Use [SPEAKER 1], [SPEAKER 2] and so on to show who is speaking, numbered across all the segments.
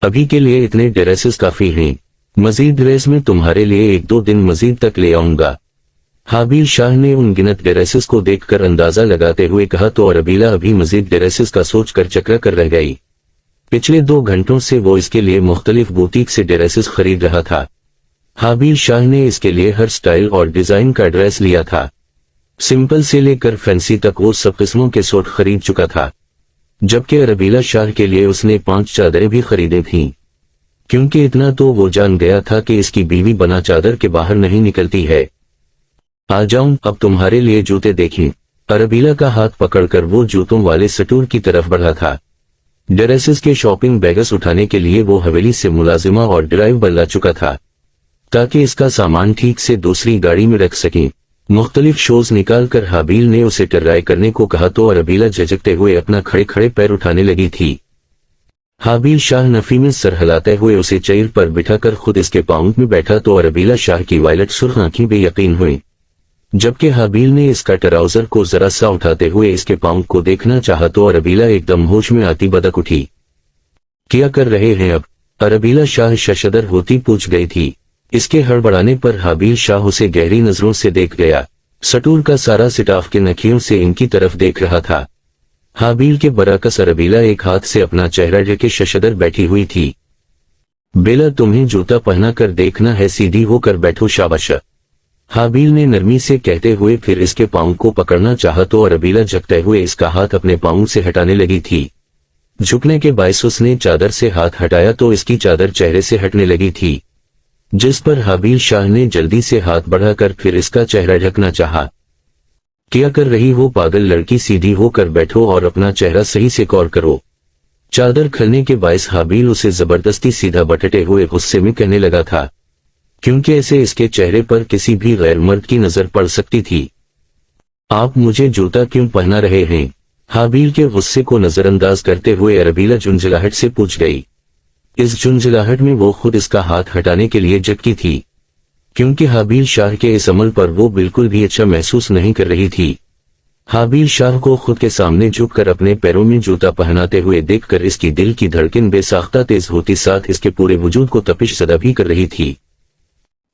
[SPEAKER 1] ابھی کے لیے اتنے ڈریسز کافی ہیں، مزید ڈریس میں تمہارے لیے 1-2 دن مزید تک لے آؤں گا۔ حابیل شاہ نے ان گنت ڈریسز کو دیکھ کر اندازہ لگاتے ہوئے کہا تو اربیلا ابھی مزید ڈریسز کا سوچ کر چکرا کر رہ گئی۔ پچھلے 2 گھنٹوں سے وہ اس کے لیے مختلف بوتیک سے ڈریسز خرید رہا تھا۔ حابیل شاہ نے اس کے لیے ہر سٹائل اور ڈیزائن کا ڈریس لیا تھا، سمپل سے لے کر فینسی تک وہ سب قسموں کے سوٹ خرید چکا تھا، جبکہ اربیلا شاہ کے لیے اس نے 5 چادریں بھی خریدی تھیں، کیونکہ اتنا تو وہ جان گیا تھا کہ اس کی بیوی بنا چادر کے باہر نہیں نکلتی ہے۔ آ جاؤں اب تمہارے لیے جوتے دیکھیں۔ اربیلا کا ہاتھ پکڑ کر وہ جوتوں والے سٹور کی طرف بڑھا تھا۔ ڈریسز کے شاپنگ بیگس اٹھانے کے لیے وہ حویلی سے ملازمہ اور ڈرائیور لا چکا تھا تاکہ اس کا سامان ٹھیک سے دوسری گاڑی میں رکھ سکیں۔ مختلف شوز نکال کر حابیل نے اسے ٹرائی کرنے کو کہا تو اربیلا جھجکتے ہوئے اپنا کھڑے کھڑے پیر اٹھانے لگی تھی۔ حابیل شاہ نفی میں سر ہلاتے ہوئے اسے چیئر پر بٹھا کر خود اس کے پاؤں میں بیٹھا تو اربیلا شاہ کی وائلٹ سرخ آنکھیں بے یقین ہوئیں، جبکہ حابیل نے اس کا ٹراؤزر کو ذرا سا اٹھاتے ہوئے اس کے پاؤں کو دیکھنا چاہا تو اربیلا ایک دم ہوش میں آتی بدک اٹھی۔ کیا کر رہے ہیں اب؟ اربیلا شاہ ششدر ہوتی پوچھ گئی تھی۔ اس کے ہڑبڑانے پر حابیل شاہ اسے گہری نظروں سے دیکھ گیا۔ سٹور کا سارا سٹاف کے نکھیوں سے ان کی طرف دیکھ رہا تھا۔ حابیل کے برعکس اربیلا ایک ہاتھ سے اپنا چہرہ ڈھکے ششدر بیٹھی ہوئی تھی۔ بیلا تمہیں جوتا پہنا کر دیکھنا ہے، سیدھی ہو کر بیٹھو شاباش، حابیل نے نرمی سے کہتے ہوئے پھر اس کے پاؤں کو پکڑنا چاہا تو اربیلا جھکتے ہوئے اس کا ہاتھ اپنے پاؤں سے ہٹانے لگی تھی۔ جھکنے کے باعث اس نے چادر سے ہاتھ ہٹایا تو اس کی چادر چہرے سے ہٹنے لگی تھی، جس پر حابیل شاہ نے جلدی سے ہاتھ بڑھا کر پھر اس کا چہرہ ڈھکنا چاہا۔ کیا کر رہی ہو پاگل لڑکی، سیدھی ہو کر بیٹھو اور اپنا چہرہ صحیح سے کور کرو۔ چادر کھلنے کے باعث حابیل اسے زبردستی سیدھا بٹھتے ہوئے غصے میں کہنے لگا تھا، کیونکہ اسے اس کے چہرے پر کسی بھی غیر مرد کی نظر پڑ سکتی تھی۔ آپ مجھے جوتا کیوں پہنا رہے ہیں؟ حابیل کے غصے کو نظر انداز کرتے ہوئے اربیلا جھنجھلاہٹ سے پوچھ گئی۔ اس جھنجھلاہٹ میں وہ خود اس کا ہاتھ ہٹانے کے لیے جھٹکی تھی، کیونکہ حابیل شاہ کے اس عمل پر وہ بالکل بھی اچھا محسوس نہیں کر رہی تھی۔ حابیل شاہ کو خود کے سامنے جھک کر اپنے پیروں میں جوتا پہناتے ہوئے دیکھ کر اس کی دل کی دھڑکن بے ساختہ تیز ہوتی ساتھ اس کے پورے وجود کو تپش زدہ بھی کر رہی تھی۔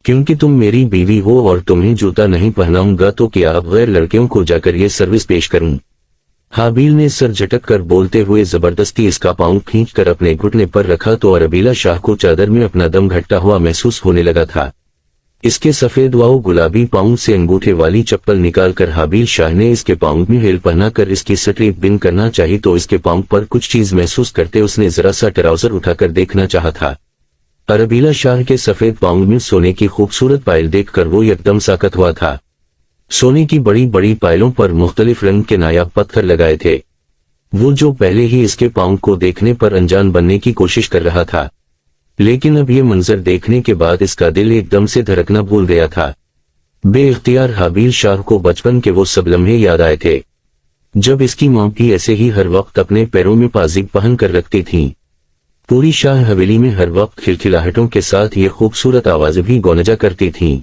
[SPEAKER 1] کیونکہ تم میری بیوی ہو اور تمہیں جوتا نہیں پہناؤں گا تو کیا اب غیر لڑکیوں کو جا کر یہ سروس پیش کروں؟ حابیل نے سر جھٹک کر بولتے ہوئے زبردستی اس کا پاؤں کھینچ کر اپنے گھٹنے پر رکھا تو اربیلا شاہ کو چادر میں اپنا دم گھٹتا ہوا محسوس ہونے لگا تھا۔ اس کے سفید واؤ گلابی پاؤں سے انگوٹھے والی چپل نکال کر حابیل شاہ نے اس کے پاؤں میں ہیل پہنا کر اس کی سٹریپ بن کرنا چاہی تو اس کے پاؤں پر کچھ چیز محسوس کرتے اس نے ذرا سا ٹراؤزر اٹھا کر دیکھنا چاہا تھا۔ اربیلا شاہ کے سفید پاؤں میں سونے کی خوبصورت پائل دیکھ کر وہ یکدم ساکت ہوا تھا۔ سونے کی بڑی بڑی پائلوں پر مختلف رنگ کے نایاب پتھر لگائے تھے، وہ جو پہلے ہی اس کے پاؤں کو دیکھنے پر انجان بننے کی کوشش کر رہا تھا، لیکن اب یہ منظر دیکھنے کے بعد اس کا دل ایک دم سے دھڑکنا بھول گیا تھا۔ بے اختیار حابیل شاہ کو بچپن کے وہ سب لمحے یاد آئے تھے جب اس کی ماں بھی ایسے ہی ہر وقت اپنے پیروں میں پازیب پہن کر رکھتی تھیں۔ پوری شاہ حویلی میں ہر وقت کھلکھلاہٹوں کے ساتھ یہ خوبصورت آوازیں بھی گونجا کرتی تھیں۔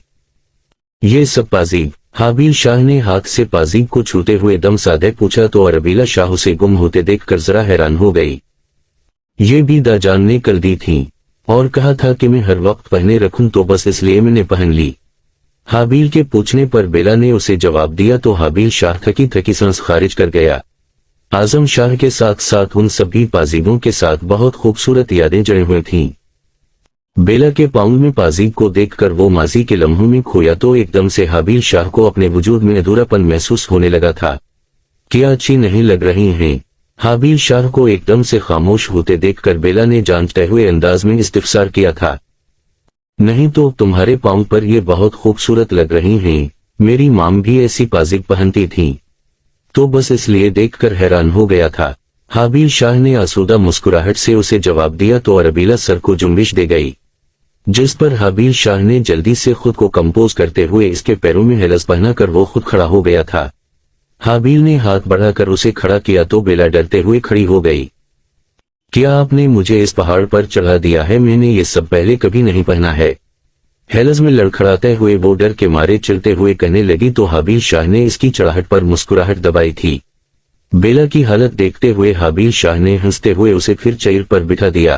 [SPEAKER 1] یہ سب پازیب؟ حابیل شاہ نے ہاتھ سے پازیب کو چھوتے ہوئے دم سادے پوچھا تو اربیلا شاہ اسے گم ہوتے دیکھ کر ذرا حیران ہو گئی۔ یہ بھی دا جان نے کل دی تھیں اور کہا تھا کہ میں ہر وقت پہنے رکھوں تو بس اس لیے میں نے پہن لی۔ حابیل کے پوچھنے پر بیلا نے اسے جواب دیا تو حابیل شاہ تھکی تھکی سانس خارج کر گیا۔ اعظم شاہ کے ساتھ ساتھ ان سبھی پازیبوں کے ساتھ بہت خوبصورت یادیں جڑے ہوئے تھیں۔ بیلا کے پاؤں میں پازیب کو دیکھ کر وہ ماضی کے لمحوں میں کھویا تو ایک دم سے حابیل شاہ کو اپنے وجود میں ادھورا پن محسوس ہونے لگا تھا۔ کیا اچھی نہیں لگ رہی ہیں؟ حابیل شاہ کو ایک دم سے خاموش ہوتے دیکھ کر بیلا نے جانچتے ہوئے انداز میں استفسار کیا تھا۔ نہیں تو تمہارے پاؤں پر یہ بہت خوبصورت لگ رہی ہیں، میری ماں بھی ایسی پازیب پہنتی تھیں، تو بس اس لیے دیکھ کر حیران ہو گیا تھا۔ حابیل شاہ نے آسودہ مسکراہٹ سے اسے جواب دیا تو اربیلا سر کو جنبش دے گئی، جس پر حابیل شاہ نے جلدی سے خود کو کمپوز کرتے ہوئے اس کے پیروں میں ہیلز پہنا کر وہ خود کھڑا ہو گیا تھا۔ حابیل نے ہاتھ بڑھا کر اسے کھڑا کیا تو بیلا ڈرتے ہوئے کھڑی ہو گئی۔ کیا آپ نے مجھے اس پہاڑ پر چڑھا دیا ہے؟ میں نے یہ سب پہلے کبھی نہیں پہنا ہے، ہیلز میں لڑکھڑاتے ہوئے وہ ڈر کے مارے چلتے ہوئے کہنے لگی تو حابیل شاہ نے اس کی چڑھاہٹ پر مسکراہٹ دبائی تھی۔ بیلا کی حالت دیکھتے ہوئے حابیل شاہ نے ہنستے ہوئے اسے پھر چیئر پر بٹھا دیا۔